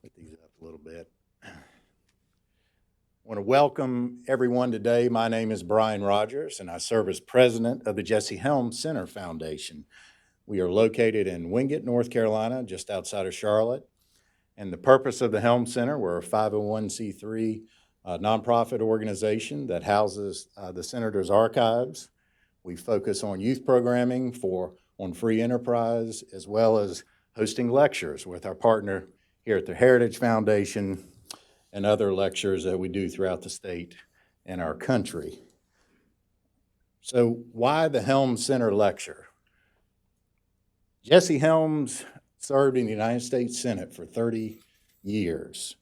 Put these up a little bit. I want to welcome everyone today. My name is Brian Rogers, and I serve as president of the Jesse Helms Center Foundation. We are located in Wingate, North Carolina, just outside of Charlotte. And the purpose of the Helms Center, we're a 501c3 nonprofit organization that houses the Senator's archives. We focus on youth programming on free enterprise, as well as hosting lectures with our partner here at the Heritage Foundation and other lectures that we do throughout the state and our country. So why the Helms Center lecture? Jesse Helms served in the United States Senate for 30 years.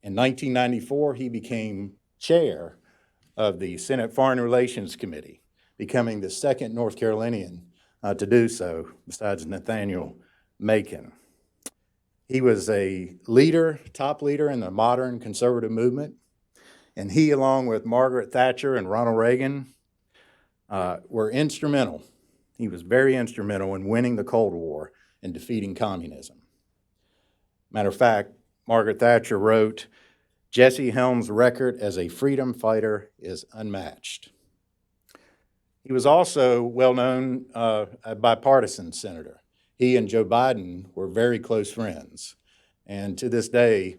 In 1994, he became chair of the Senate Foreign Relations Committee, becoming the second North Carolinian to do so, besides Nathaniel Macon. He was a leader, top leader in the modern conservative movement, and he, along with Margaret Thatcher and Ronald Reagan, were instrumental. He was very instrumental in winning the Cold War and defeating communism. Matter of fact, Margaret Thatcher wrote, "Jesse Helms' record as a freedom fighter is unmatched." He was also well-known a bipartisan senator. He and Joe Biden were very close friends. And to this day,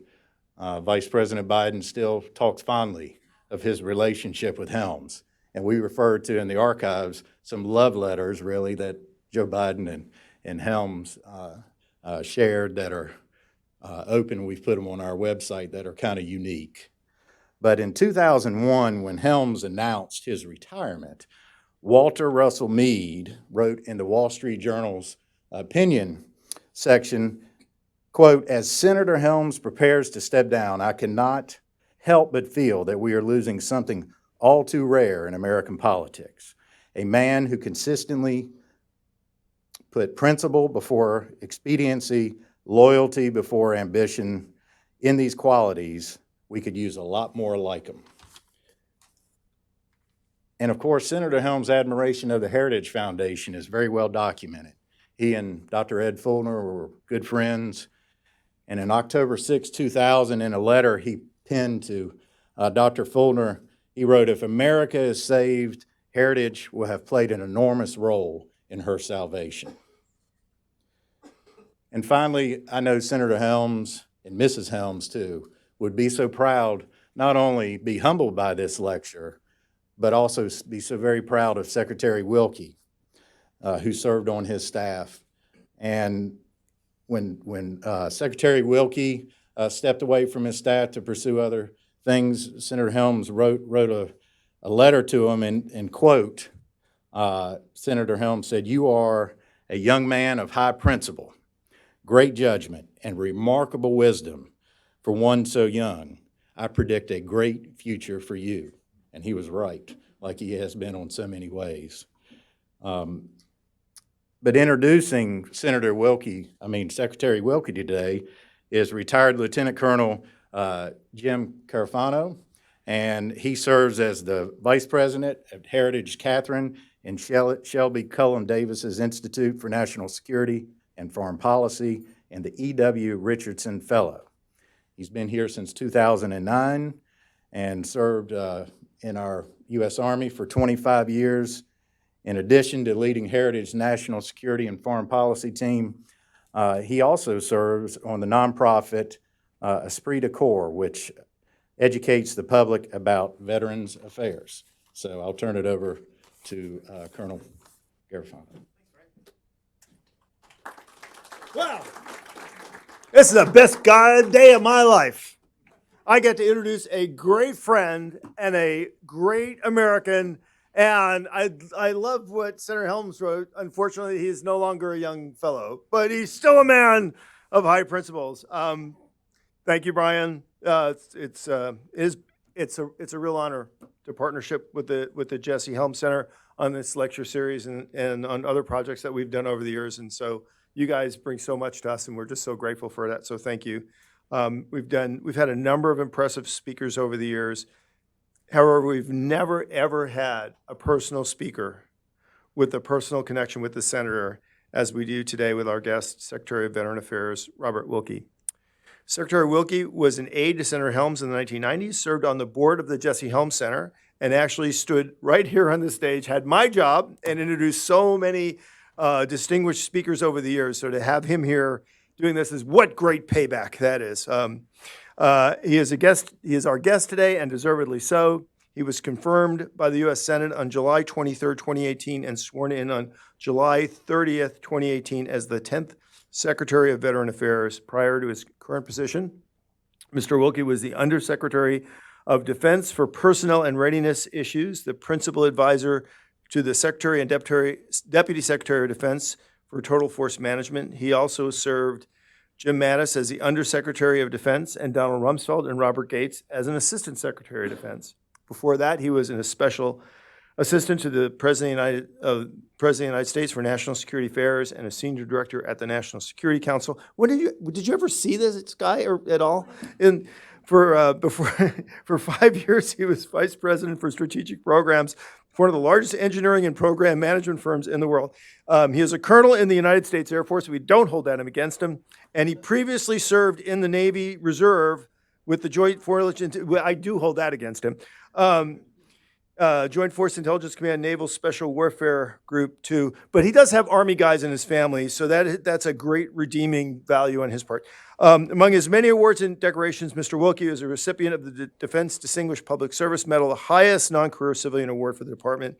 Vice President Biden still talks fondly of his relationship with Helms. And we refer to in the archives some love letters, really, that Joe Biden and Helms shared that are open. We've put them on our website that are kind of unique. But in 2001, when Helms announced his retirement, Walter Russell Mead wrote in the Wall Street Journal's opinion section, quote, "As Senator Helms prepares to step down, I cannot help but feel that we are losing something all too rare in American politics. A man who consistently put principle before expediency, loyalty before ambition. In these qualities, we could use a lot more like him." And of course, Senator Helms' admiration of the Heritage Foundation is very well documented. He and Dr. Ed Fulner were good friends. And in October 6, 2000, in a letter he penned to Dr. Fulner, he wrote, "If America is saved, Heritage will have played an enormous role in her salvation." And finally, I know Senator Helms and Mrs. Helms, too, would be so proud, not only be humbled by this lecture, but also be so very proud of Secretary Wilkie, who served on his staff. And when Secretary Wilkie stepped away from his staff to pursue other things, Senator Helms wrote a letter to him, and quote, Senator Helms said, "You are a young man of high principle, great judgment, and remarkable wisdom for one so young. I predict a great future for you." And he was right, like he has been on so many ways. But introducing Secretary Wilkie today is retired Lieutenant Colonel Jim Carafano, and he serves as the Vice President at Heritage Catherine and Shelby Cullum Davis's Institute for National Security and Foreign Policy, and the E.W. Richardson Fellow. He's been here since 2009 and served in our U.S. Army for 25 years. In addition to leading Heritage National Security and Foreign Policy team, he also serves on the nonprofit Esprit de Corps, which educates the public about Veterans Affairs. So I'll turn it over to Colonel Garofano. Wow. This is the best day of my life. I get to introduce a great friend and a great American, and I love what Senator Helms wrote. Unfortunately, he's no longer a young fellow, but he's still a man of high principles. Thank you, Brian. It's a real honor to partnership with the Jesse Helms Center on this lecture series and on other projects that we've done over the years. And so you guys bring so much to us, and we're just so grateful for that. So thank you. We've had a number of impressive speakers over the years. However, we've never, ever had a personal speaker with a personal connection with the senator as we do today with our guest, Secretary of Veteran Affairs, Robert Wilkie. Secretary Wilkie was an aide to Senator Helms in the 1990s, served on the board of the Jesse Helms Center, and actually stood right here on the stage, had my job, and introduced so many distinguished speakers over the years. So to have him here doing this is what great payback that is. He is a guest. He is our guest today, and deservedly so. He was confirmed by the U.S. Senate on July 23rd, 2018, and sworn in on July 30th, 2018, as the 10th Secretary of Veteran Affairs. Prior to his current position, Mr. Wilkie was the Undersecretary of Defense for Personnel and Readiness Issues, the principal advisor to the Secretary and Deputy Secretary of Defense for Total Force Management. He also served Jim Mattis as the Undersecretary of Defense and Donald Rumsfeld and Robert Gates as an Assistant Secretary of Defense. Before that, he was a special assistant to the President of the United States for National Security Affairs and a senior director at the National Security Council. Did you ever see this guy at all? For 5 years, he was vice president for strategic programs for one of the largest engineering and program management firms in the world. He is a colonel in the United States Air Force. We don't hold that against him. And he previously served in the Navy Reserve with the Joint Force. Well, I do hold that against him. Joint Force Intelligence Command Naval Special Warfare Group 2. But he does have Army guys in his family, so that's a great redeeming value on his part. Among his many awards and decorations, Mr. Wilkie is a recipient of the Defense Distinguished Public Service Medal, the highest non-career civilian award for the department.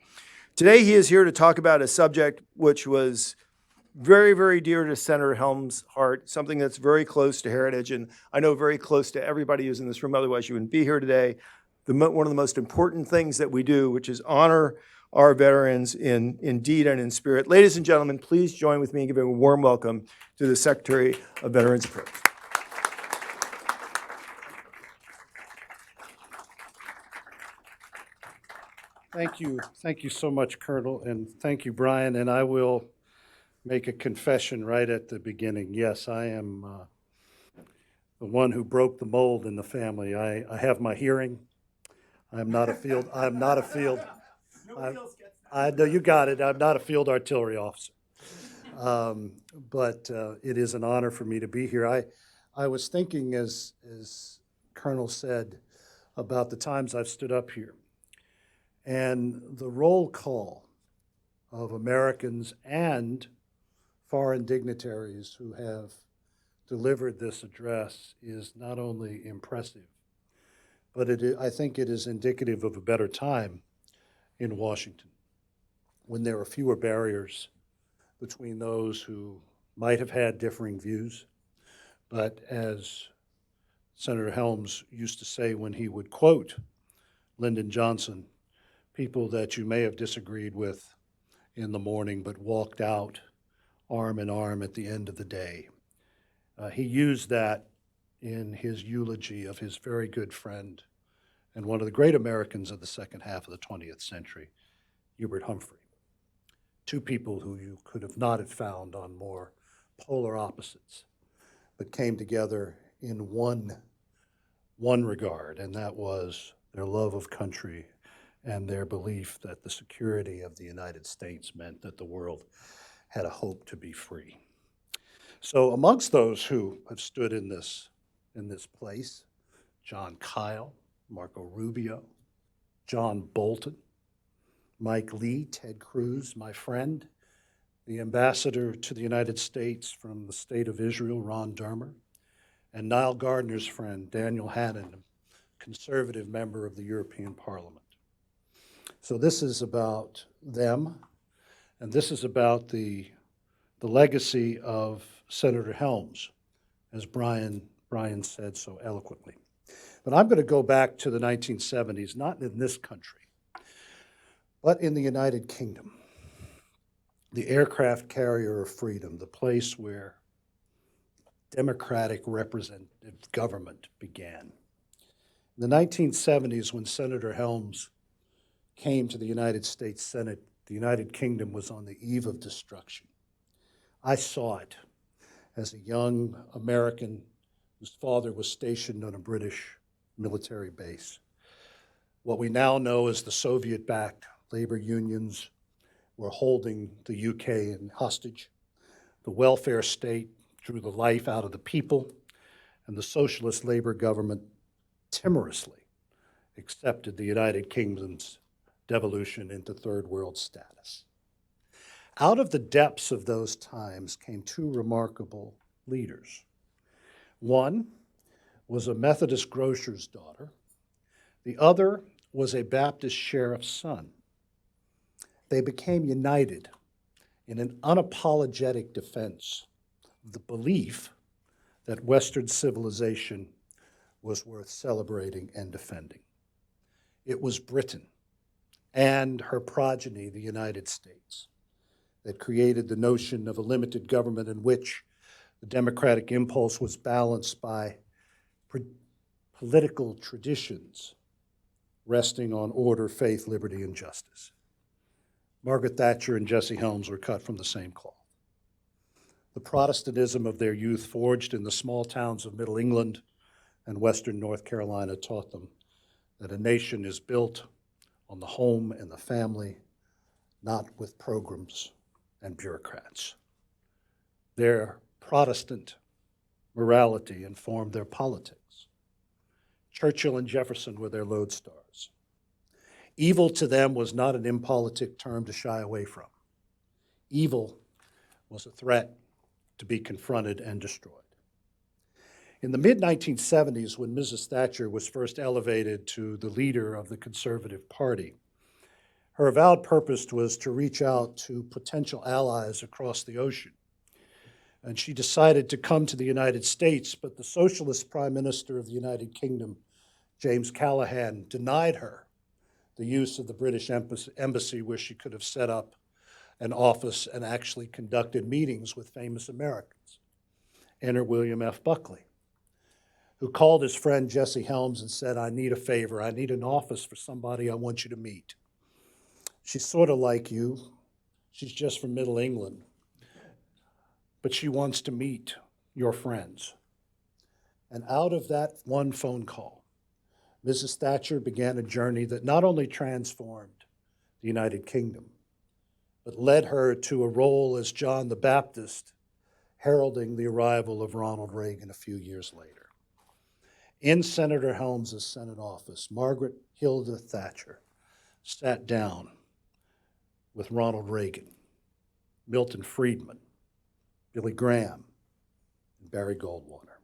Today, he is here to talk about a subject which was very, very dear to Senator Helms' heart, something that's very close to heritage, and I know very close to everybody who's in this room, otherwise you wouldn't be here today. One of the most important things that we do, which is honor our veterans in deed and in spirit. Ladies and gentlemen, please join with me in giving a warm welcome to the Secretary of Veterans Affairs. Thank you. Thank you so much, Colonel, and thank you, Brian. And I will make a confession right at the beginning. Yes, I am the one who broke the mold in the family. I have my hearing. I'm not a field. I'm not a field. I know you got it. I'm not a field artillery officer. But it is an honor for me to be here. I was thinking, as Colonel said, about the times I've stood up here. And the roll call of Americans and foreign dignitaries who have delivered this address is not only impressive, but I think it is indicative of a better time in Washington, when there are fewer barriers between those who might have had differing views. But as Senator Helms used to say when he would quote Lyndon Johnson, people that you may have disagreed with in the morning but walked out arm in arm at the end of the day. He used that in his eulogy of his very good friend and one of the great Americans of the second half of the 20th century, Hubert Humphrey. Two people who you could have not have found on more polar opposites, but came together in one regard, and that was their love of country and their belief that the security of the United States meant that the world had a hope to be free. So amongst those who have stood in this place, John Kyle, Marco Rubio, John Bolton, Mike Lee, Ted Cruz, my friend, the ambassador to the United States from the State of Israel, Ron Dermer, and Niall Gardner's friend, Daniel Hannan, a conservative member of the European Parliament. So this is about them, and this is about the legacy of Senator Helms, as Brian said so eloquently. But I'm going to go back to the 1970s, not in this country, but in the United Kingdom, the aircraft carrier of freedom, the place where democratic representative government began. In the 1970s, when Senator Helms came to the United States Senate, the United Kingdom was on the eve of destruction. I saw it as a young American whose father was stationed on a British military base. What we now know as the Soviet-backed labor unions were holding the UK in hostage. The welfare state drew the life out of the people, and the socialist Labor government timorously accepted the United Kingdom's devolution into third world status. Out of the depths of those times came two remarkable leaders. One was a Methodist grocer's daughter. The other was a Baptist sheriff's son. They became united in an unapologetic defense of the belief that Western civilization was worth celebrating and defending. It was Britain and her progeny, the United States, that created the notion of a limited government in which the democratic impulse was balanced by political traditions resting on order, faith, liberty, and justice. Margaret Thatcher and Jesse Helms were cut from the same cloth. The Protestantism of their youth, forged in the small towns of Middle England and Western North Carolina, taught them that a nation is built on the home and the family, not with programs and bureaucrats. Their Protestant morality informed their politics. Churchill and Jefferson were their lodestars. Evil to them was not an impolitic term to shy away from. Evil was a threat to be confronted and destroyed. In the mid-1970s, when Mrs. Thatcher was first elevated to the leader of the Conservative Party, her avowed purpose was to reach out to potential allies across the ocean. And she decided to come to the United States, but the socialist Prime Minister of the United Kingdom, James Callaghan, denied her the use of the British embassy, where she could have set up an office and actually conducted meetings with famous Americans. Enter William F. Buckley, who called his friend Jesse Helms and said, "I need a favor. I need an office for somebody I want you to meet. She's sort of like you. She's just from Middle England, but she wants to meet your friends." And out of that one phone call, Mrs. Thatcher began a journey that not only transformed the United Kingdom, but led her to a role as John the Baptist, heralding the arrival of Ronald Reagan a few years later. In Senator Helms' Senate office, Margaret Hilda Thatcher sat down with Ronald Reagan, Milton Friedman, Billy Graham, and Barry Goldwater,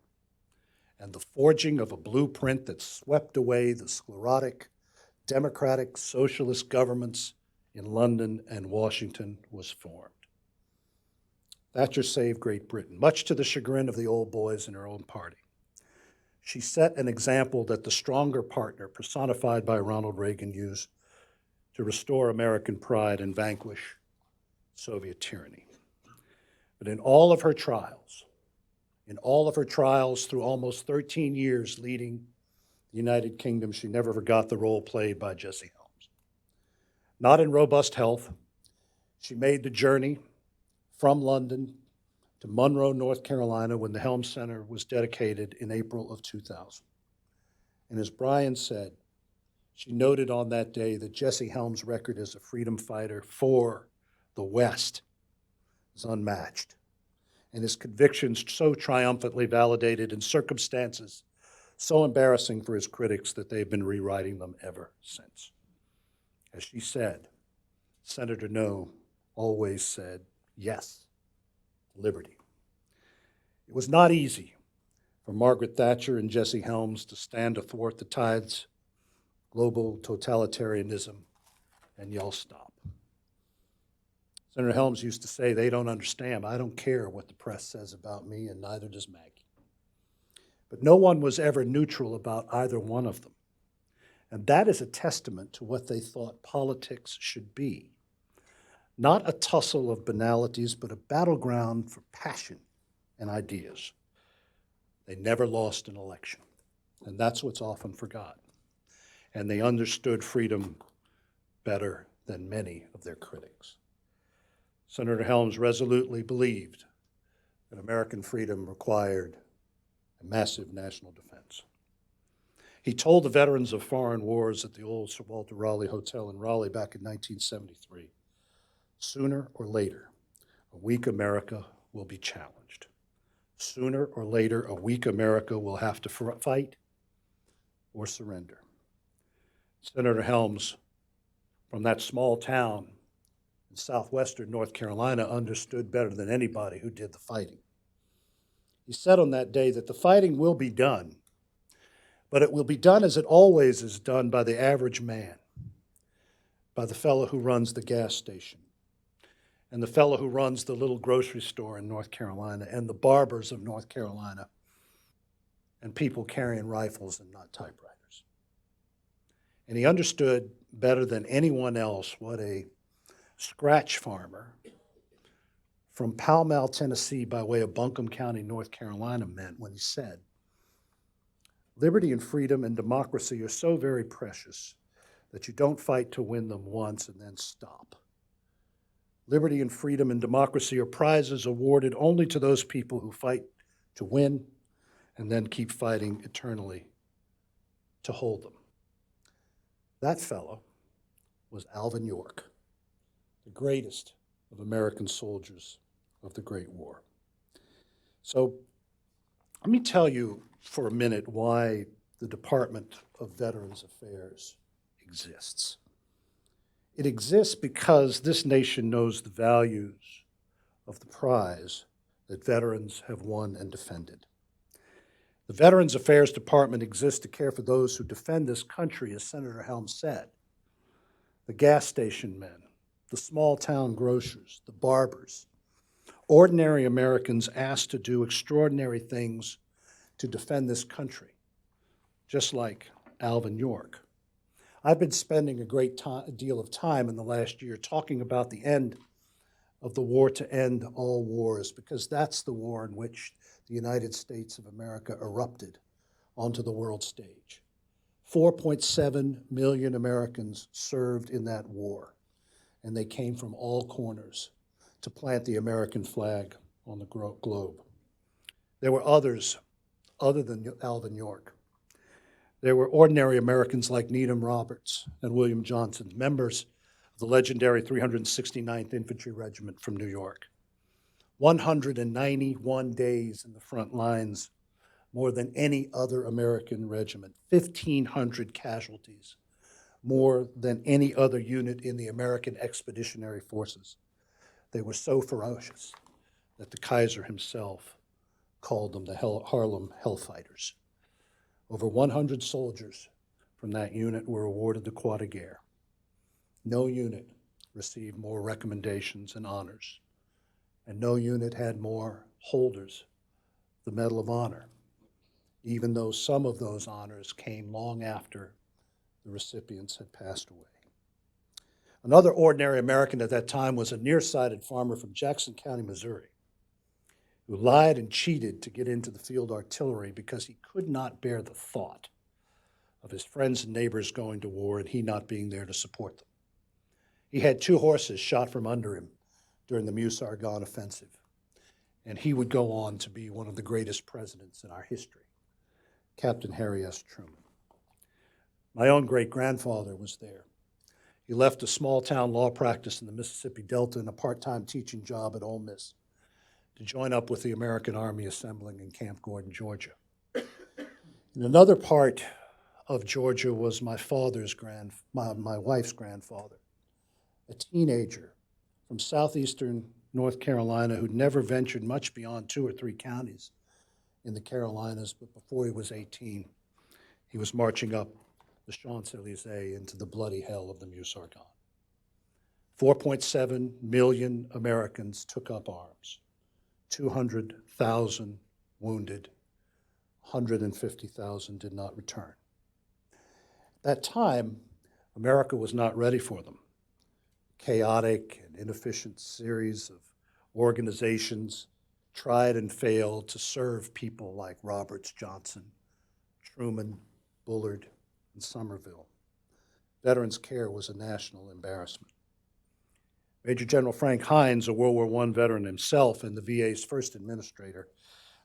and the forging of a blueprint that swept away the sclerotic, democratic, socialist governments in London and Washington was formed. Thatcher saved Great Britain, much to the chagrin of the old boys in her own party. She set an example that the stronger partner, personified by Ronald Reagan, used to restore American pride and vanquish Soviet tyranny. But in all of her trials through almost 13 years leading the United Kingdom, she never forgot the role played by Jesse Helms. Not in robust health, she made the journey from London to Monroe, North Carolina, when the Helms Center was dedicated in April of 2000. And as Brian said, she noted on that day that Jesse Helms' record as a freedom fighter for the West is unmatched, and his convictions so triumphantly validated in circumstances so embarrassing for his critics that they've been rewriting them ever since. As she said, Senator No always said yes to liberty. It was not easy for Margaret Thatcher and Jesse Helms to stand athwart the tides, global totalitarianism, and yell stop. Senator Helms used to say, "They don't understand. I don't care what the press says about me, and neither does Maggie." But no one was ever neutral about either one of them. And that is a testament to what they thought politics should be. Not a tussle of banalities, but a battleground for passion and ideas. They never lost an election, and that's what's often forgotten. And they understood freedom better than many of their critics. Senator Helms resolutely believed that American freedom required a massive national defense. He told the veterans of foreign wars at the old Sir Walter Raleigh Hotel in Raleigh back in 1973, "Sooner or later, a weak America will be challenged. Sooner or later, a weak America will have to fight or surrender. Senator Helms, from that small town in southwestern North Carolina, understood better than anybody who did the fighting. He said on that day that the fighting will be done, but it will be done as it always is done by the average man, by the fellow who runs the gas station, and the fellow who runs the little grocery store in North Carolina, and the barbers of North Carolina, and people carrying rifles and not typewriters. And he understood better than anyone else what a scratch farmer from Pall Mall, Tennessee, by way of Buncombe County, North Carolina, meant when he said, "Liberty and freedom and democracy are so very precious that you don't fight to win them once and then stop. Liberty and freedom and democracy are prizes awarded only to those people who fight to win and then keep fighting eternally to hold them." That fellow was Alvin York, the greatest of American soldiers of the Great War. So let me tell you for a minute why the Department of Veterans Affairs exists. It exists because this nation knows the values of the prize that veterans have won and defended. The Veterans Affairs Department exists to care for those who defend this country, as Senator Helms said. The gas station men, the small town grocers, the barbers, ordinary Americans asked to do extraordinary things to defend this country, just like Alvin York. I've been spending a great deal of time in the last year talking about the end of the war to end all wars, because that's the war in which the United States of America erupted onto the world stage. 4.7 million Americans served in that war, and they came from all corners to plant the American flag on the globe. There were others other than Alvin York. There were ordinary Americans like Needham Roberts and William Johnson, members of the legendary 369th Infantry Regiment from New York. 191 days in the front lines, more than any other American regiment. 1,500 casualties, more than any other unit in the American Expeditionary Forces. They were so ferocious that the Kaiser himself called them the Harlem Hellfighters. Over 100 soldiers from that unit were awarded the Croix de Guerre. No unit received more recommendations and honors, and no unit had more holders the Medal of Honor, even though some of those honors came long after the recipients had passed away. Another ordinary American at that time was a nearsighted farmer from Jackson County, Missouri, who lied and cheated to get into the field artillery because he could not bear the thought of his friends and neighbors going to war and he not being there to support them. He had 2 horses shot from under him during the Meuse-Argonne offensive, and he would go on to be one of the greatest presidents in our history, Captain Harry S. Truman. My own great-grandfather was there. He left a small-town law practice in the Mississippi Delta and a part-time teaching job at Ole Miss to join up with the American Army assembling in Camp Gordon, Georgia. In another part of Georgia was my wife's grandfather, a teenager from southeastern North Carolina who'd never ventured much beyond 2 or 3 counties in the Carolinas, but before he was 18, he was marching up the Champs-Élysées into the bloody hell of the Meuse-Argonne. 4.7 million Americans took up arms, 200,000 wounded, 150,000 did not return. At that time, America was not ready for them. Chaotic and inefficient series of organizations tried and failed to serve people like Roberts, Johnson, Truman, Bullard, and Somerville. Veterans care was a national embarrassment. Major General Frank Hines, a World War I veteran himself and the VA's first administrator,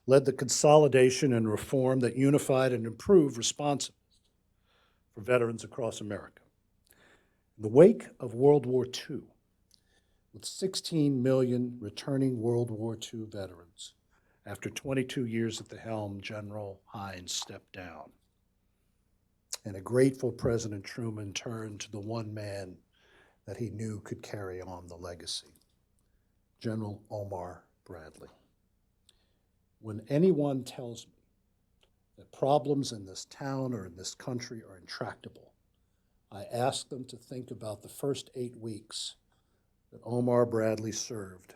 led the consolidation and reform that unified and improved responsiveness for veterans across America. In the wake of World War II, with 16 million returning World War II veterans, After 22 years at the helm, General Hines stepped down. And a grateful President Truman turned to the one man that he knew could carry on the legacy, General Omar Bradley. When anyone tells me that problems in this town or in this country are intractable, I ask them to think about the first 8 weeks that Omar Bradley served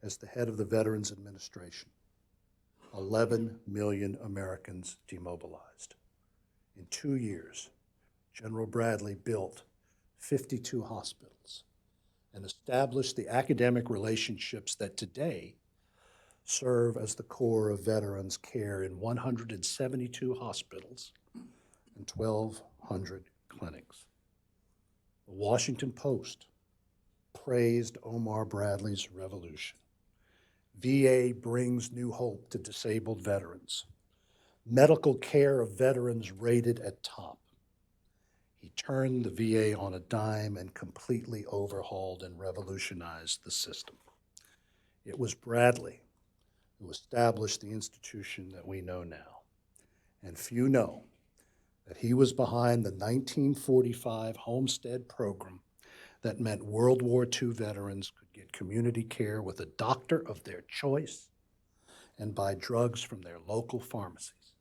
as the head of the Veterans Administration. 11 million Americans demobilized. In 2 years, General Bradley built 52 hospitals and established the academic relationships that today serve as the core of veterans' care in 172 hospitals and 1,200 clinics. The Washington Post praised Omar Bradley's revolution. VA brings new hope to disabled veterans. Medical care of veterans rated at top. He turned the VA on a dime and completely overhauled and revolutionized the system. It was Bradley who established the institution that we know now. And few know that he was behind the 1945 Homestead program that meant World War II veterans could get community care with a doctor of their choice and buy drugs from their local pharmacies.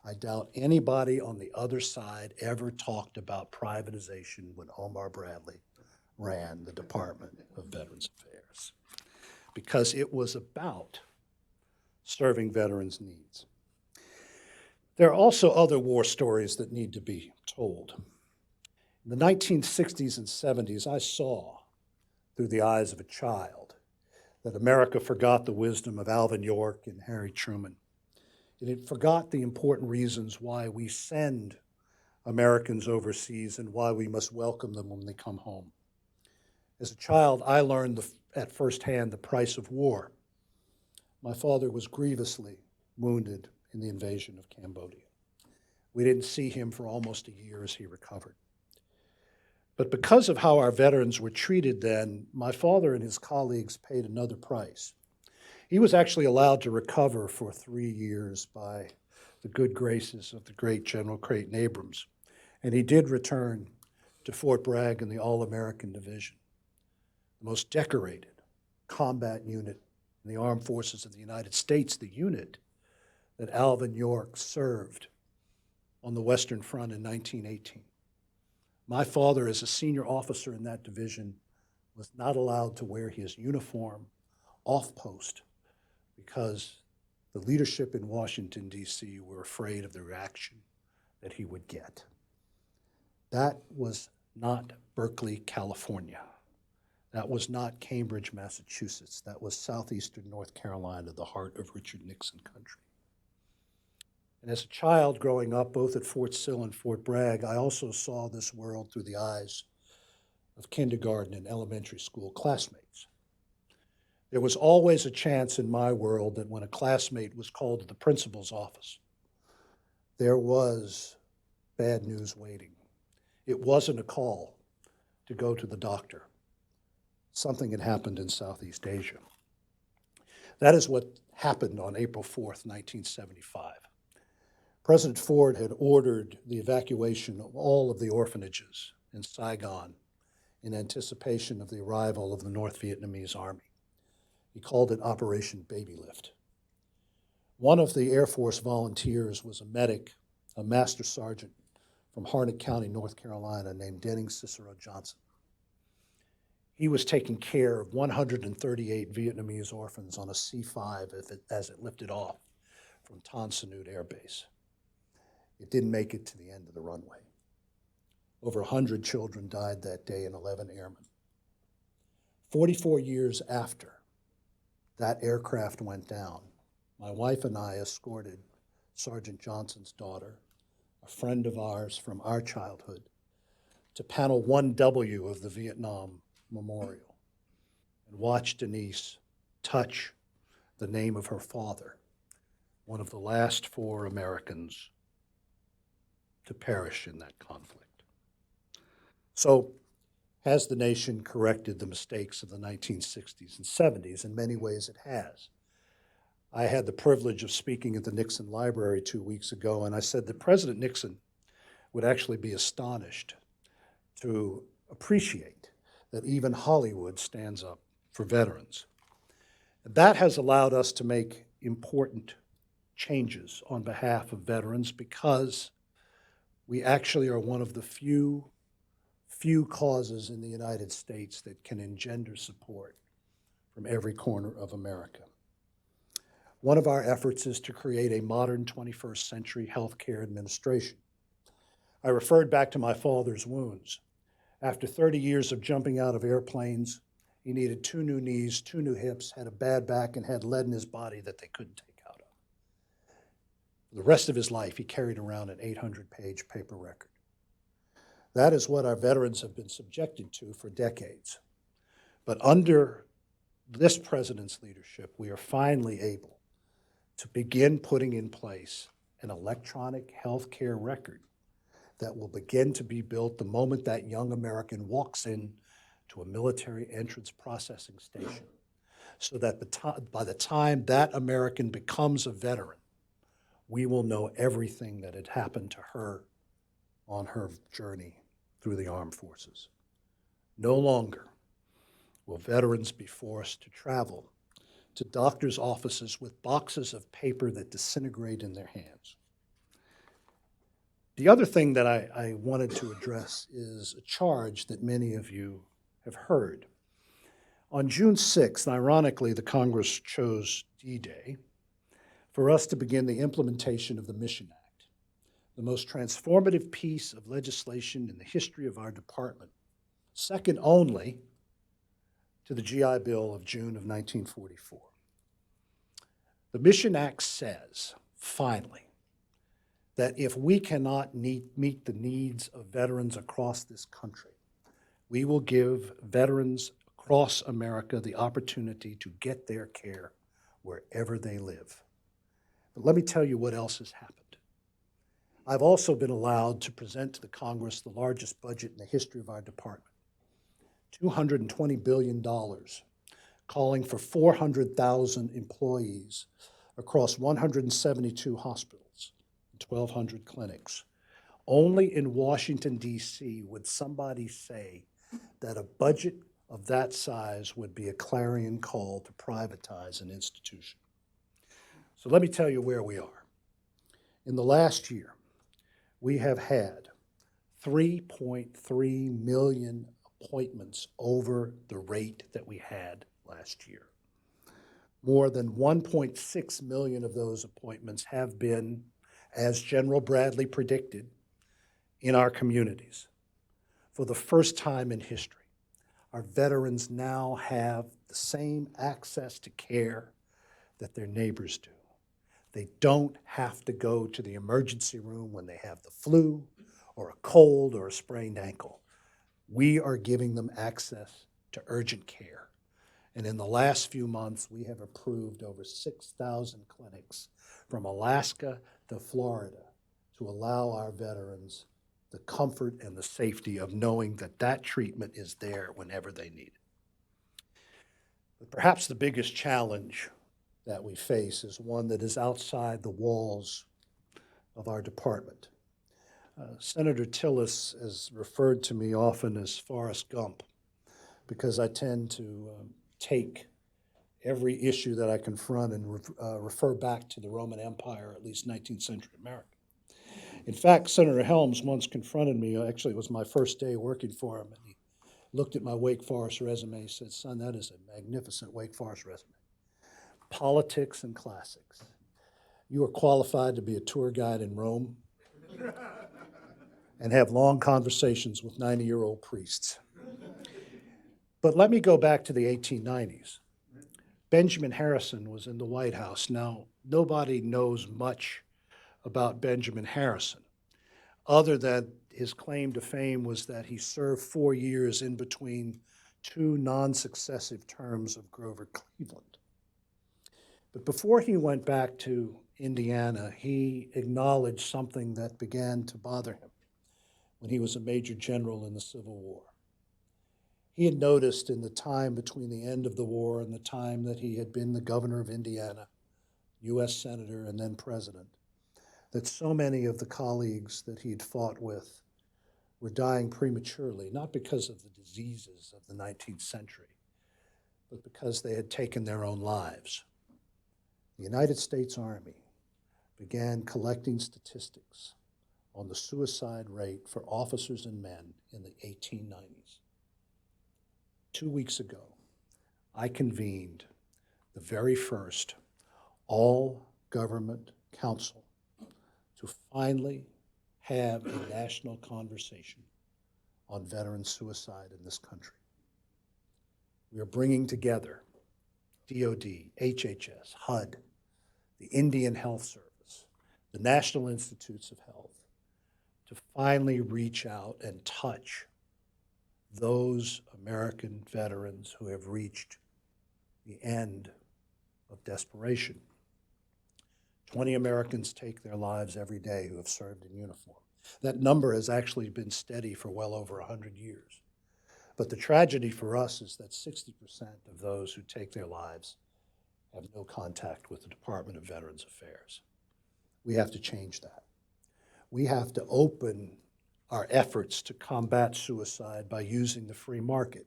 I doubt anybody on the other side ever talked about privatization when Omar Bradley ran the Department of Veterans Affairs, because it was about serving veterans' needs. There are also other war stories that need to be told. In the 1960s and 70s, I saw, through the eyes of a child, that America forgot the wisdom of Alvin York and Harry Truman. And it forgot the important reasons why we send Americans overseas and why we must welcome them when they come home. As a child, I learned at firsthand the price of war. My father was grievously wounded in the invasion of Cambodia. We didn't see him for almost a year as he recovered. But because of how our veterans were treated then, my father and his colleagues paid another price. He was actually allowed to recover for 3 years by the good graces of the great General Creighton Abrams. And he did return to Fort Bragg in the All-American Division, the most decorated combat unit in the Armed Forces of the United States, the unit that Alvin York served on the Western Front in 1918. My father, as a senior officer in that division, was not allowed to wear his uniform off post because the leadership in Washington, D.C. were afraid of the reaction that he would get. That was not Berkeley, California. That was not Cambridge, Massachusetts. That was southeastern North Carolina, the heart of Richard Nixon country. And as a child growing up both at Fort Sill and Fort Bragg, I also saw this world through the eyes of kindergarten and elementary school classmates. There was always a chance in my world that when a classmate was called to the principal's office, there was bad news waiting. It wasn't a call to go to the doctor. Something had happened in Southeast Asia. That is what happened on April 4th, 1975. President Ford had ordered the evacuation of all of the orphanages in Saigon in anticipation of the arrival of the North Vietnamese Army. He called it Operation Baby Lift. One of the Air Force volunteers was a medic, a master sergeant from Harnett County, North Carolina, named Denning Cicero Johnson. He was taking care of 138 Vietnamese orphans on a C-5 as it lifted off from Tan Son Nhut Air Base. It didn't make it to the end of the runway. Over 100 children died that day and 11 airmen. 44 years after that aircraft went down, my wife and I escorted Sergeant Johnson's daughter, a friend of ours from our childhood, to panel 1W of the Vietnam Memorial and watched Denise touch the name of her father, one of the last 4 Americans to perish in that conflict. So, has the nation corrected the mistakes of the 1960s and 70s? In many ways it has. I had the privilege of speaking at the Nixon Library 2 weeks ago, and I said that President Nixon would actually be astonished to appreciate that even Hollywood stands up for veterans. That has allowed us to make important changes on behalf of veterans because we actually are one of the few causes in the United States that can engender support from every corner of America. One of our efforts is to create a modern 21st century healthcare administration. I referred back to my father's wounds. After 30 years of jumping out of airplanes, he needed 2 new knees, 2 new hips, had a bad back, and had lead in his body that they couldn't take out of. For the rest of his life, he carried around an 800-page paper record. That is what our veterans have been subjected to for decades. But under this president's leadership, we are finally able to begin putting in place an electronic health care record that will begin to be built the moment that young American walks in to a military entrance processing station, so that by the time that American becomes a veteran, we will know everything that had happened to her on her journey through the armed forces. No longer will veterans be forced to travel to doctors' offices with boxes of paper that disintegrate in their hands. The other thing that I wanted to address is a charge that many of you have heard. On June 6th, ironically, the Congress chose D-Day for us to begin the implementation of the Mission Act, the most transformative piece of legislation in the history of our department, second only to the GI Bill of June of 1944. The Mission Act says, finally, that if we cannot meet the needs of veterans across this country, we will give veterans across America the opportunity to get their care wherever they live. But let me tell you what else has happened. I've also been allowed to present to the Congress the largest budget in the history of our department, $220 billion, calling for 400,000 employees across 172 hospitals and 1,200 clinics. Only in Washington, D.C. would somebody say that a budget of that size would be a clarion call to privatize an institution. So let me tell you where we are. In the last year, we have had 3.3 million appointments over the rate that we had last year. More than 1.6 million of those appointments have been, as General Bradley predicted, in our communities. For the first time in history, our veterans now have the same access to care that their neighbors do. They don't have to go to the emergency room when they have the flu or a cold or a sprained ankle. We are giving them access to urgent care. And in the last few months, we have approved over 6,000 clinics from Alaska to Florida to allow our veterans the comfort and the safety of knowing that that treatment is there whenever they need it. But perhaps the biggest challenge that we face is one that is outside the walls of our department. Senator Tillis has referred to me often as Forrest Gump because I tend to take every issue that I confront and refer back to the Roman Empire, at least 19th century America. In fact, Senator Helms once confronted me, actually it was my first day working for him, and he looked at my Wake Forest resume and said, "Son, that is a magnificent Wake Forest resume. Politics and classics. You are qualified to be a tour guide in Rome and have long conversations with 90-year-old priests." But let me go back to the 1890s. Benjamin Harrison was in the White House. Now, nobody knows much about Benjamin Harrison, other than his claim to fame was that he served 4 years in between 2 non-successive terms of Grover Cleveland. But before he went back to Indiana, he acknowledged something that began to bother him when he was a major general in the Civil War. He had noticed in the time between the end of the war and the time that he had been the governor of Indiana U.S. Senator and then President, that so many of the colleagues that he'd fought with were dying prematurely, not because of the diseases of the 19th century, but because they had taken their own lives. The United States Army began collecting statistics on the suicide rate for officers and men in the 1890s. 2 weeks ago, I convened the very first all-government council to finally have a national conversation on veteran suicide in this country. We are bringing together DOD, HHS, HUD, the Indian Health Service, the National Institutes of Health, to finally reach out and touch those American veterans who have reached the end of desperation. 20 Americans take their lives every day who have served in uniform. That number has actually been steady for well over 100 years. But the tragedy for us is that 60% of those who take their lives have no contact with the Department of Veterans Affairs. We have to change that. We have to open our efforts to combat suicide by using the free market,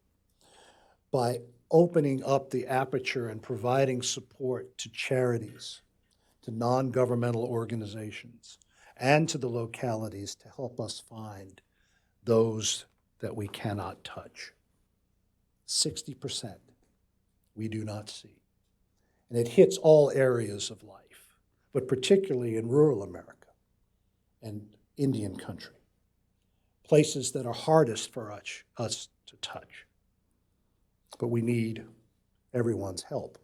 by opening up the aperture and providing support to charities, to non-governmental organizations, and to the localities to help us find those that we cannot touch. 60% we do not see. And it hits all areas of life, but particularly in rural America and Indian country, places that are hardest for us to touch. But we need everyone's help.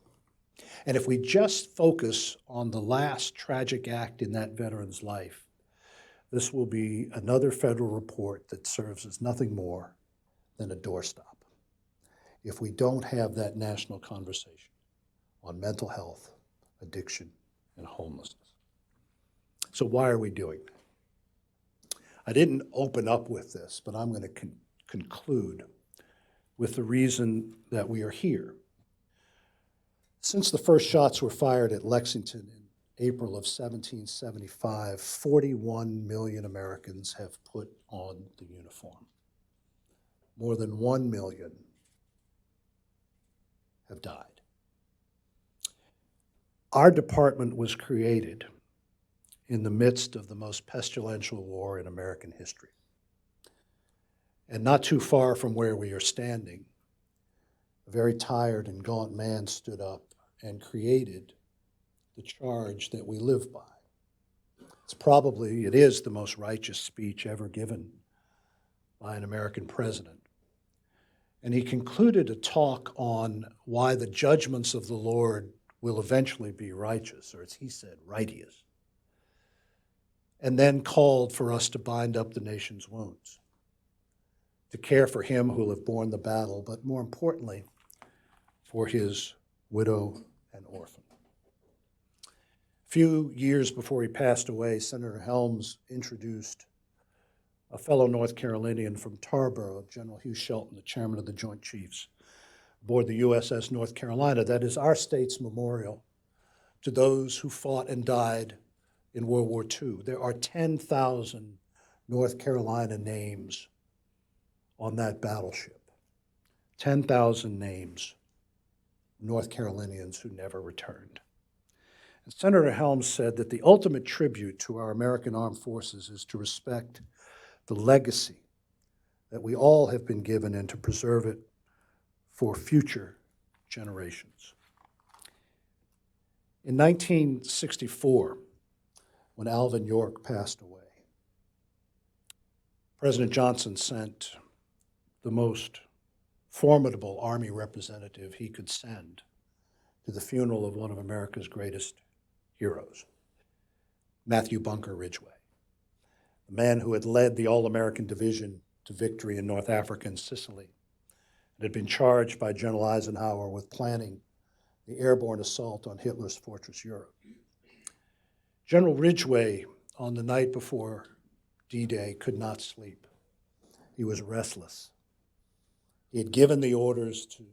And if we just focus on the last tragic act in that veteran's life, this will be another federal report that serves as nothing more than a doorstop if we don't have that national conversation on mental health, addiction, and homelessness. So why are we doing that? I didn't open up with this, but I'm going to conclude with the reason that we are here. Since the first shots were fired at Lexington in April of 1775, 41 million Americans have put on the uniform. More than 1 million have died. Our department was created in the midst of the most pestilential war in American history. And not too far from where we are standing, a very tired and gaunt man stood up and created the charge that we live by. It is the most righteous speech ever given by an American president. And he concluded a talk on why the judgments of the Lord will eventually be righteous, or as he said, righteous. And then called for us to bind up the nation's wounds, to care for him who will have borne the battle, but more importantly, for his widow and orphan. A few years before he passed away, Senator Helms introduced a fellow North Carolinian from Tarboro, General Hugh Shelton, the chairman of the Joint Chiefs, aboard the USS North Carolina. That is our state's memorial to those who fought and died in World War II. There are 10,000 North Carolina names on that battleship. 10,000 names, North Carolinians who never returned. And Senator Helms said that the ultimate tribute to our American armed forces is to respect the legacy that we all have been given and to preserve it for future generations. In 1964, when Alvin York passed away, President Johnson sent the most formidable Army representative he could send to the funeral of one of America's greatest heroes, Matthew Bunker Ridgway, the man who had led the All-American Division to victory in North Africa and Sicily and had been charged by General Eisenhower with planning the airborne assault on Hitler's fortress Europe. General Ridgway, on the night before D-Day, could not sleep. He was restless. He had given the orders to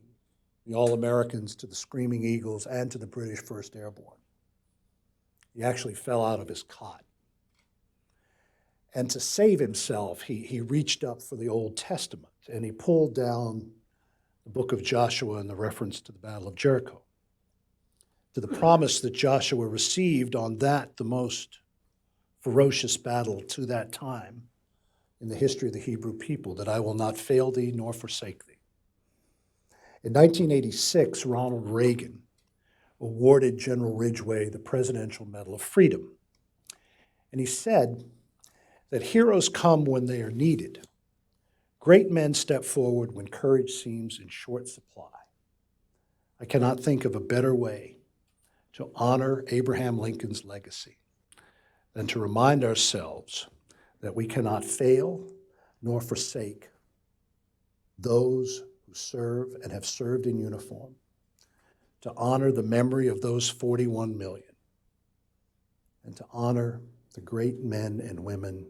the All-Americans, to the Screaming Eagles, and to the British 1st Airborne. He actually fell out of his cot. And to save himself, he reached up for the Old Testament and he pulled down the book of Joshua and the reference to the Battle of Jericho, to the promise that Joshua received on that, the most ferocious battle to that time in the history of the Hebrew people, that I will not fail thee nor forsake thee. In 1986, Ronald Reagan awarded General Ridgway the Presidential Medal of Freedom. And he said that heroes come when they are needed. Great men step forward when courage seems in short supply. I cannot think of a better way to honor Abraham Lincoln's legacy than to remind ourselves that we cannot fail nor forsake those who serve and have served in uniform, to honor the memory of those 41 million, and to honor the great men and women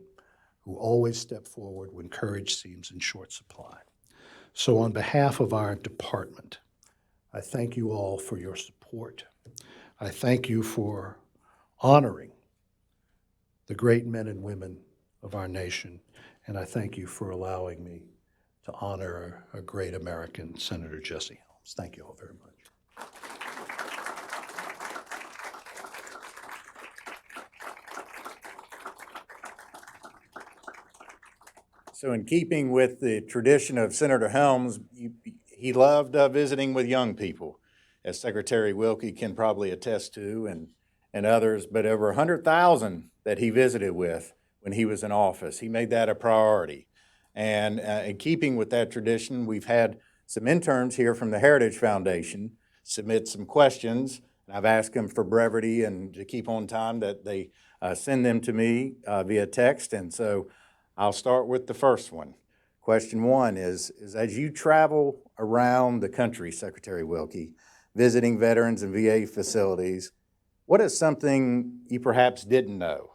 who always step forward when courage seems in short supply. So on behalf of our department, I thank you all for your support. I thank you for honoring the great men and women of our nation, and I thank you for allowing me to honor a great American, Senator Jesse Helms. Thank you all very much. So in keeping with the tradition of Senator Helms, he loved visiting with young people, as Secretary Wilkie can probably attest to, and others, but over 100,000 that he visited with when he was in office. He made that a priority. And in keeping with that tradition, we've had some interns here from the Heritage Foundation submit some questions. I've asked them for brevity and to keep on time that they send them to me via text. And so I'll start with the first one. Question one is as you travel around the country, Secretary Wilkie, visiting veterans and VA facilities, what is something you perhaps didn't know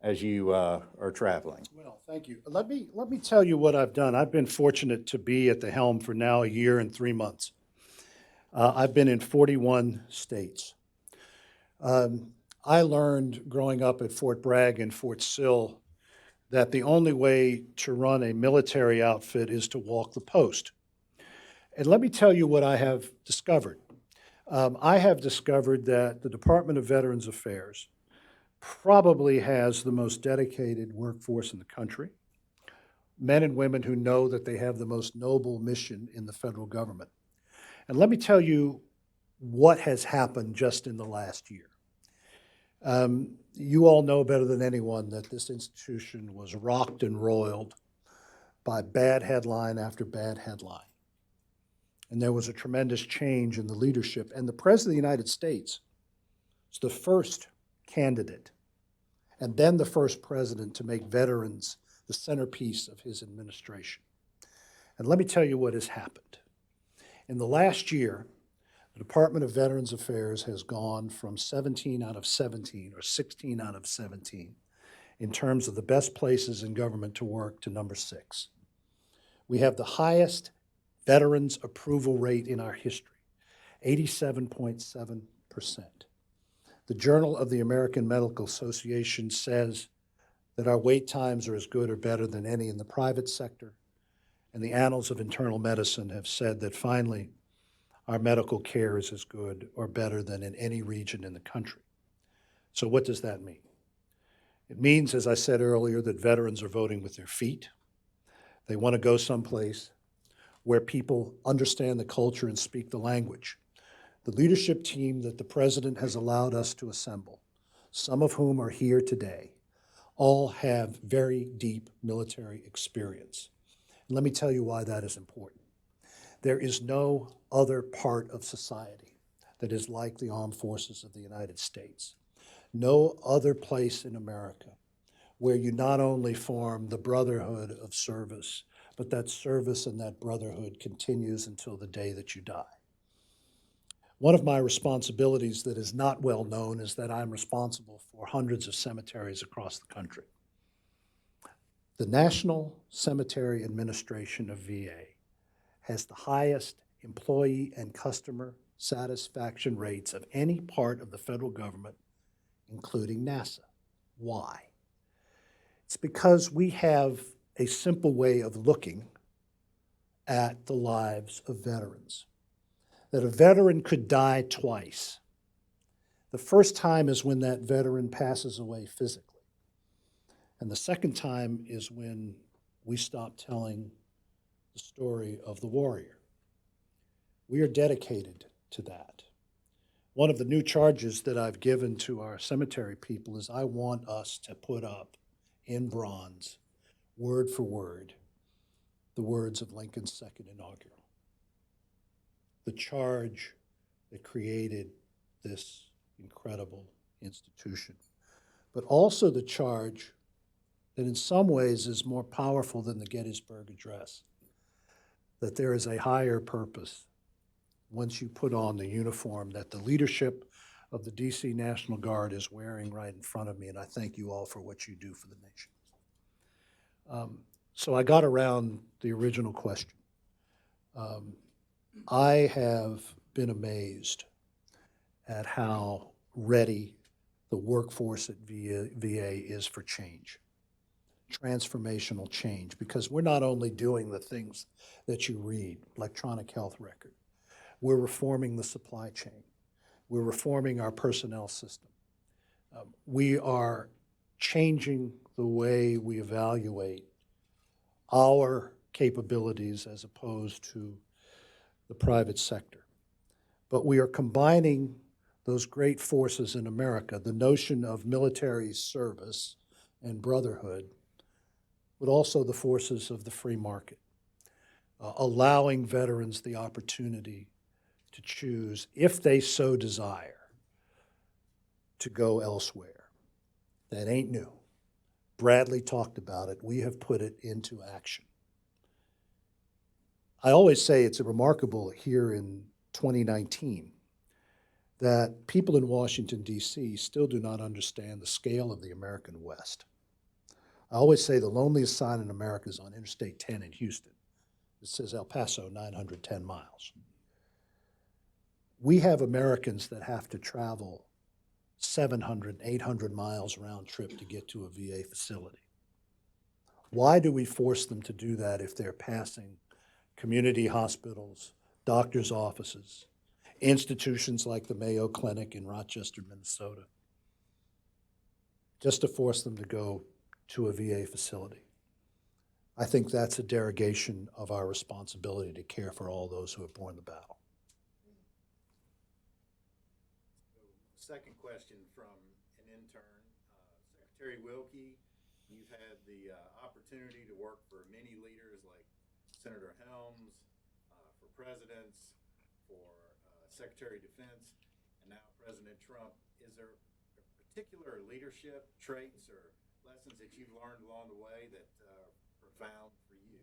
as you are traveling? Well, thank you. Let me tell you what I've done. I've been fortunate to be at the helm for now a year and 3 months. I've been in 41 states. I learned growing up at Fort Bragg and Fort Sill that the only way to run a military outfit is to walk the post. And let me tell you what I have discovered. I have discovered that the Department of Veterans Affairs probably has the most dedicated workforce in the country, men and women who know that they have the most noble mission in the federal government. And let me tell you what has happened just in the last year. You all know better than anyone that this institution was rocked and roiled by bad headline after bad headline. And there was a tremendous change in the leadership. And the President of the United States is the first candidate and then the first president to make veterans the centerpiece of his administration. And let me tell you what has happened. In the last year, the Department of Veterans Affairs has gone from 17 out of 17 or 16 out of 17 in terms of the best places in government to work to number 6. We have the highest veterans approval rate in our history, 87.7%. The Journal of the American Medical Association says that our wait times are as good or better than any in the private sector, and the Annals of Internal Medicine have said that finally our medical care is as good or better than in any region in the country. So what does that mean? It means, as I said earlier, that veterans are voting with their feet. They want to go someplace where people understand the culture and speak the language. The leadership team that the President has allowed us to assemble, some of whom are here today, all have very deep military experience. And let me tell you why that is important. There is no other part of society that is like the armed forces of the United States. No other place in America where you not only form the brotherhood of service, but that service and that brotherhood continues until the day that you die. One of my responsibilities that is not well known is that I'm responsible for hundreds of cemeteries across the country. The National Cemetery Administration of VA has the highest employee and customer satisfaction rates of any part of the federal government including NASA. Why? It's because we have a simple way of looking at the lives of veterans. That a veteran could die twice. The first time is when that veteran passes away physically. And the second time is when we stop telling the story of the warrior. We are dedicated to that. One of the new charges that I've given to our cemetery people is I want us to put up in bronze, word for word, the words of Lincoln's second inaugural. The charge that created this incredible institution, but also the charge that in some ways is more powerful than the Gettysburg Address, that there is a higher purpose once you put on the uniform that the leadership of the DC National Guard is wearing right in front of me, and I thank you all for what you do for the nation. So I got around the original question. I have been amazed at how ready the workforce at VA is for change, transformational change, because we're not only doing the things that you read, electronic health record, we're reforming the supply chain. We're reforming our personnel system. We are changing the way we evaluate our capabilities as opposed to the private sector. But we are combining those great forces in America, the notion of military service and brotherhood, but also the forces of the free market, allowing veterans the opportunity to choose, if they so desire, to go elsewhere. That ain't new. Bradley talked about it. We have put it into action. I always say it's remarkable here in 2019 that people in Washington, D.C. still do not understand the scale of the American West. I always say the loneliest sign in America is on Interstate 10 in Houston. It says El Paso, 910 miles. We have Americans that have to travel 700, 800 miles round trip to get to a VA facility. Why do we force them to do that if they're passing community hospitals, doctors' offices, institutions like the Mayo Clinic in Rochester, Minnesota, just to force them to go to a VA facility? I think that's a derogation of our responsibility to care for all those who have borne the battle. Second question from an intern, Secretary Wilkie. You've had the opportunity to work for many leaders like Senator Helms, for presidents, for Secretary of Defense, and now President Trump. Is there particular leadership traits or lessons that you've learned along the way that are profound for you?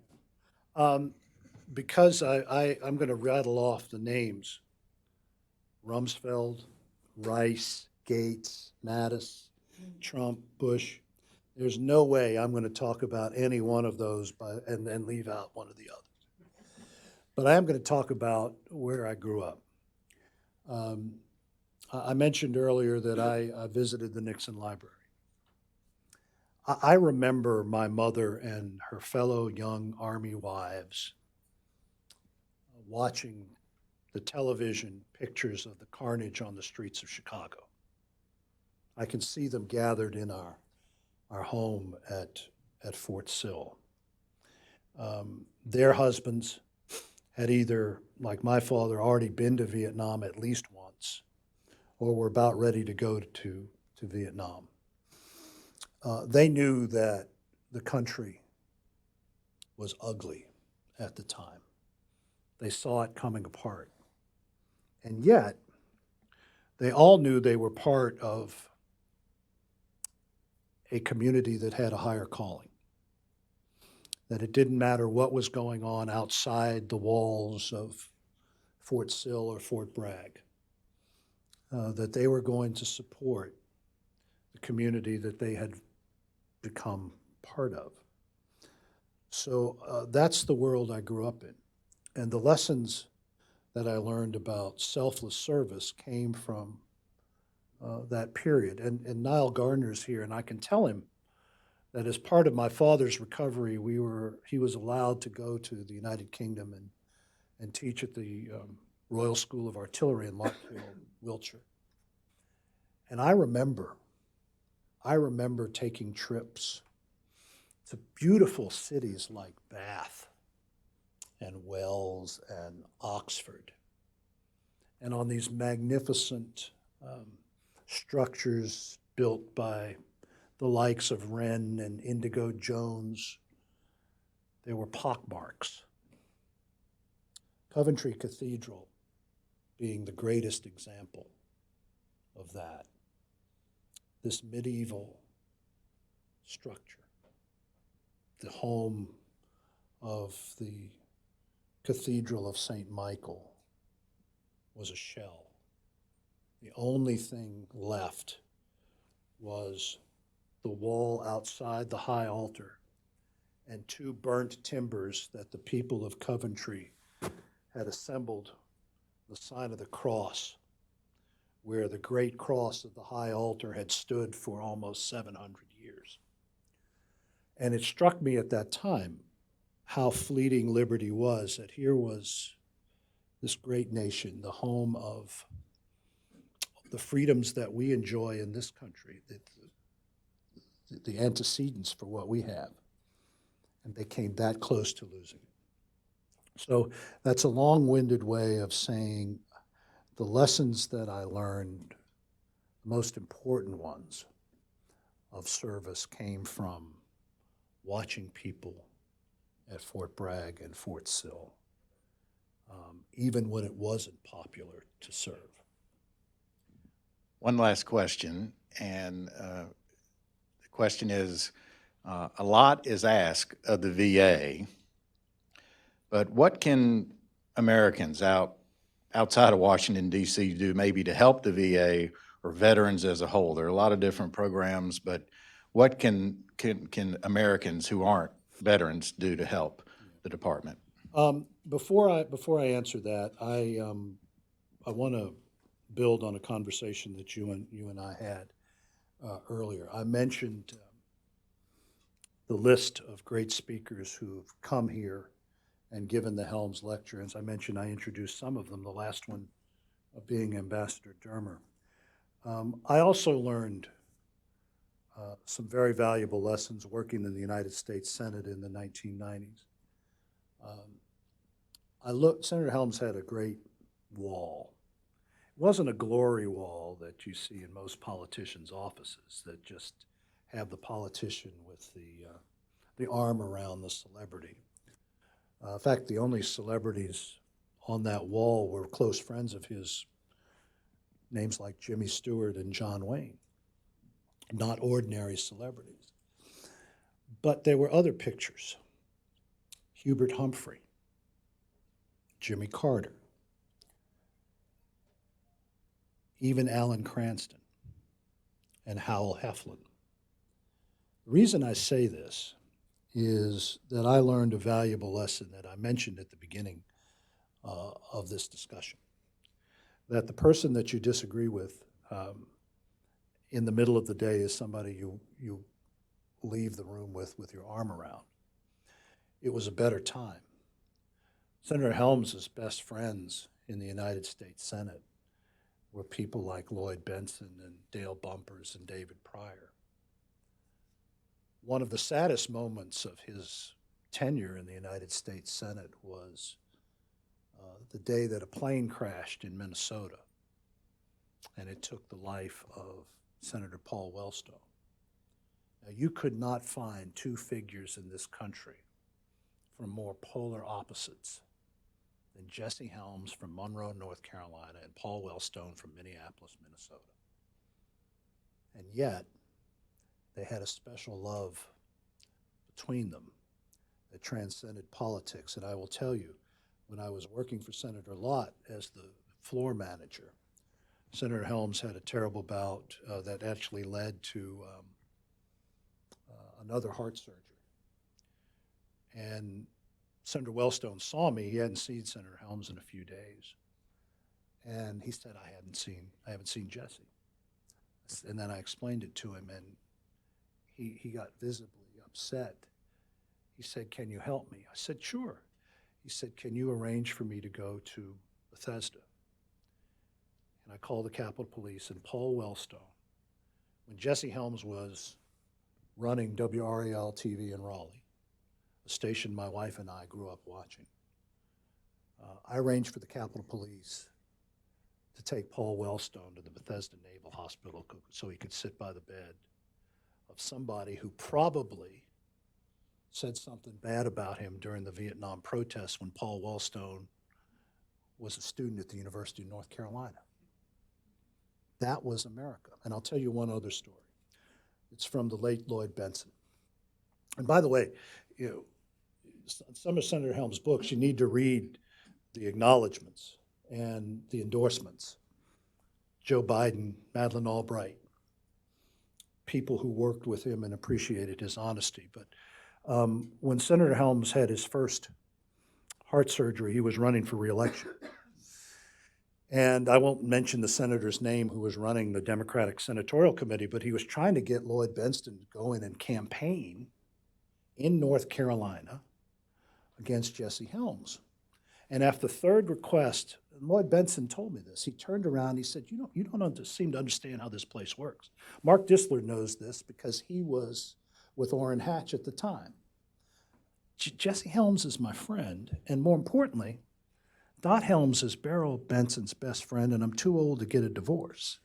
Because I'm going to rattle off the names: Rumsfeld, Rice, Gates, Mattis, Trump, Bush. There's no way I'm going to talk about any one of those and then leave out one of the others. But I am going to talk about where I grew up. I mentioned earlier that I visited the Nixon Library. I remember my mother and her fellow young Army wives watching the television pictures of the carnage on the streets of Chicago. I can see them gathered in our home at Fort Sill. Their husbands had either, like my father, already been to Vietnam at least once, or were about ready to go to Vietnam. They knew that the country was ugly at the time. They saw it coming apart. And yet, they all knew they were part of a community that had a higher calling, that it didn't matter what was going on outside the walls of Fort Sill or Fort Bragg, that they were going to support the community that they had become part of. So that's the world I grew up in. And the lessons that I learned about selfless service came from that period. And Niall Gardner's here, and I can tell him that as part of my father's recovery, he was allowed to go to the United Kingdom and teach at the Royal School of Artillery in Larkhill, Wiltshire. And I remember taking trips to beautiful cities like Bath and Wells and Oxford, and on these magnificent structures built by the likes of Wren and Indigo Jones, there were pockmarks. Coventry Cathedral being the greatest example of that. This medieval structure, the home of the Cathedral of St. Michael, was a shell. The only thing left was the wall outside the high altar and two burnt timbers that the people of Coventry had assembled, the sign of the cross, where the great cross of the high altar had stood for almost 700 years. And it struck me at that time how fleeting liberty was, that here was this great nation, the home of the freedoms that we enjoy in this country, the antecedents for what we have. And they came that close to losing it. So that's a long-winded way of saying the lessons that I learned, the most important ones of service, came from watching people at Fort Bragg and Fort Sill, even when it wasn't popular to serve. One last question, and the question is, a lot is asked of the VA, but what can Americans outside of Washington, D.C. do maybe to help the VA or veterans as a whole? There are a lot of different programs, but what can Americans who aren't veterans do to help the department? Before I answer that, I want to build on a conversation that you and I had earlier. I mentioned the list of great speakers who've come here and given the Helms lecture. As I mentioned, I introduced some of them, the last one being Ambassador Dermer. I also learned some very valuable lessons working in the United States Senate in the 1990s. Senator Helms had a great wall. It wasn't a glory wall that you see in most politicians' offices that just have the politician with the arm around the celebrity. In fact, the only celebrities on that wall were close friends of his, names like Jimmy Stewart and John Wayne, not ordinary celebrities. But there were other pictures. Hubert Humphrey, Jimmy Carter, even Alan Cranston and Howell Heflin. The reason I say this is that I learned a valuable lesson that I mentioned at the beginning of this discussion, that the person that you disagree with in the middle of the day is somebody you leave the room with your arm around. It was a better time. Senator Helms's best friends in the United States Senate were people like Lloyd Benson and Dale Bumpers and David Pryor. One of the saddest moments of his tenure in the United States Senate was the day that a plane crashed in Minnesota, and it took the life of Senator Paul Wellstone. Now, you could not find two figures in this country from more polar opposites than Jesse Helms from Monroe, North Carolina, and Paul Wellstone from Minneapolis, Minnesota. And yet, they had a special love between them that transcended politics. And I will tell you, when I was working for Senator Lott as the floor manager, Senator Helms had a terrible bout that actually led to another heart surgery. And Senator Wellstone saw me. He hadn't seen Senator Helms in a few days. And he said, I haven't seen Jesse. And then I explained it to him, and he got visibly upset. He said, "Can you help me?" I said, "Sure." He said, "Can you arrange for me to go to Bethesda?" And I called the Capitol Police, and Paul Wellstone, when Jesse Helms was running WRAL TV in Raleigh, a station my wife and I grew up watching, I arranged for the Capitol Police to take Paul Wellstone to the Bethesda Naval Hospital so he could sit by the bed of somebody who probably said something bad about him during the Vietnam protests when Paul Wellstone was a student at the University of North Carolina. That was America. And I'll tell you one other story. It's from the late Lloyd Bentsen. And by the way, you know, some of Senator Helms' books, you need to read the acknowledgments and the endorsements. Joe Biden, Madeleine Albright, people who worked with him and appreciated his honesty. But when Senator Helms had his first heart surgery, he was running for re-election. And I won't mention the senator's name who was running the Democratic Senatorial Committee, but he was trying to get Lloyd Bentsen to go in and campaign in North Carolina against Jesse Helms. And after the third request, Lloyd Bentsen told me this. He turned around and he said, you don't seem to understand how this place works. Mark Disler knows this because he was with Orrin Hatch at the time. Jesse Helms is my friend, and more importantly, Dot Helms is Beryl Benson's best friend, and I'm too old to get a divorce.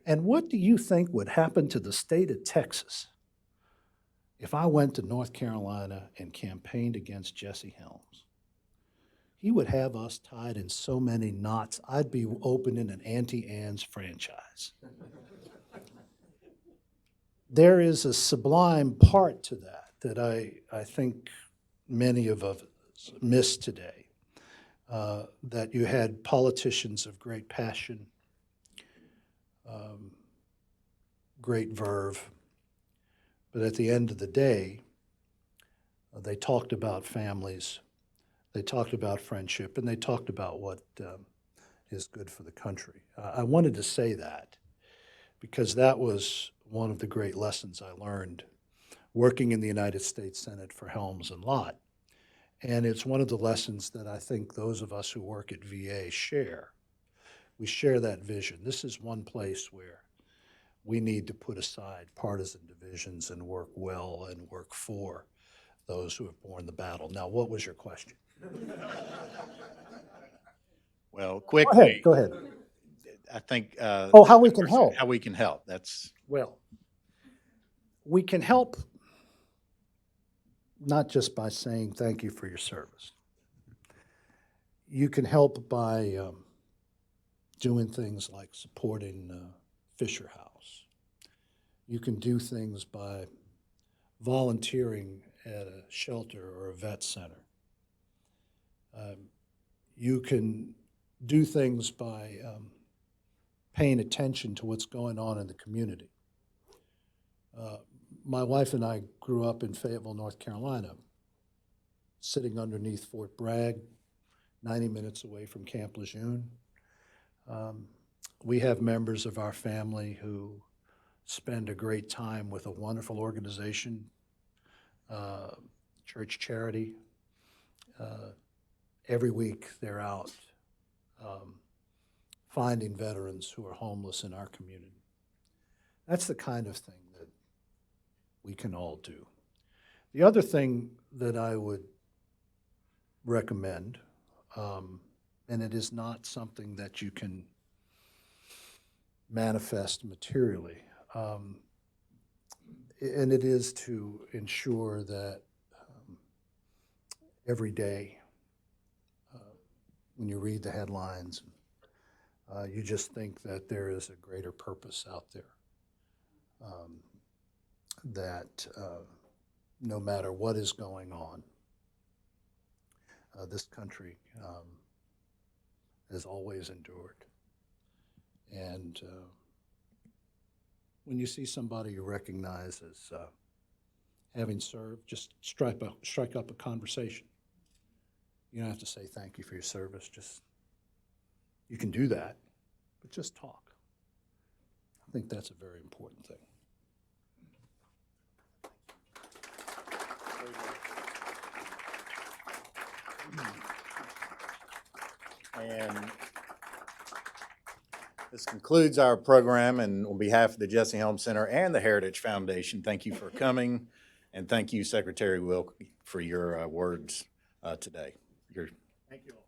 And what do you think would happen to the state of Texas if I went to North Carolina and campaigned against Jesse Helms? He would have us tied in so many knots, I'd be opening an Auntie Anne's franchise. There is a sublime part to that I think many of us miss today. That you had politicians of great passion, great verve, but at the end of the day, they talked about families, they talked about friendship, and they talked about what is good for the country. I wanted to say that because that was one of the great lessons I learned working in the United States Senate for Helms and Lott. And it's one of the lessons that I think those of us who work at VA share. We share that vision. This is one place where we need to put aside partisan divisions and work well and work for those who have borne the battle. Now, what was your question? Well, quickly. Go ahead. I think. How we can help. How we can help. That's. Well, we can help not just by saying thank you for your service. You can help by doing things like supporting Fisher House. You can do things by volunteering at a shelter or a vet center. You can do things by paying attention to what's going on in the community. My wife and I grew up in Fayetteville, North Carolina, sitting underneath Fort Bragg, 90 minutes away from Camp Lejeune. We have members of our family who spend a great time with a wonderful organization, church charity. Every week they're out finding veterans who are homeless in our community. That's the kind of thing that we can all do. The other thing that I would recommend, and it is not something that you can manifest materially, and it is to ensure that every day when you read the headlines, you just think that there is a greater purpose out there. That no matter what is going on, this country has always endured. And when you see somebody you recognize as having served, just strike up a conversation. You don't have to say thank you for your service. You can do that, but just talk. think that's a very important thing. And this concludes our program, and on behalf of the Jesse Helms Center and the Heritage Foundation, thank you for coming, and thank you, Secretary Wilkie, for your words today. Thank you all.